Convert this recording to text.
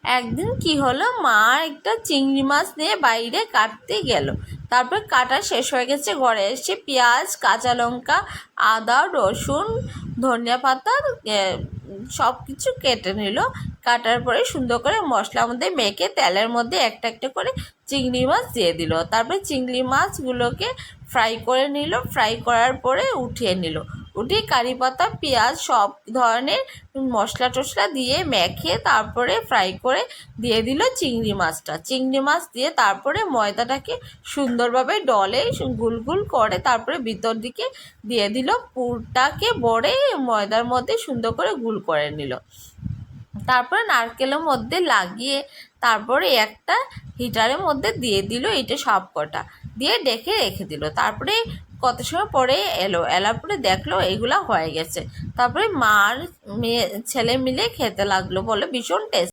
একদিন কি হলো, মা একটা চিংড়ি মাছ নিয়ে বাইরে কাটতে গেল। তারপর কাটা শেষ হয়ে গেছে, ঘরে এসে পেঁয়াজ, কাঁচা লঙ্কা, আদা, রসুন, ধনিয়া পাতা সব কিছু কেটে নিল। কাটার পরে সুন্দর করে মশলার মধ্যে মেখে তেলের মধ্যে একটা একটা করে চিংড়ি মাছ দিয়ে দিল। তারপরে চিংড়ি মাছগুলোকে ফ্রাই করে নিল। ফ্রাই করার পরে উঠিয়ে নিল। উঠিয়ে কারি পাতা, পেঁয়াজ সব ধরনের মশলা টশলা দিয়ে মেখে তারপরে ফ্রাই করে দিয়ে দিল চিংড়ি মাছটা। চিংড়ি মাছ দিয়ে তারপরে ময়দাটাকে সুন্দরভাবে ডলে গুল গুল করে তারপরে ভিতর দিকে দিয়ে দিল। পুরটাকে বড়ে ময়দার মধ্যে সুন্দর করে গুল করে নিল। তারপরে নারকেলের মধ্যে লাগিয়ে তারপরে একটা হিটারের মধ্যে দিয়ে দিল। এটা সব কটা দিয়ে ডেকে রেখে দিল। তারপরে কত সময় পরে এলার পরে দেখলো এগুলা হয়ে গেছে। তারপরে মার মেয়ে ছেলে মিলে খেতে লাগলো, বলে ভীষণ টেস্ট।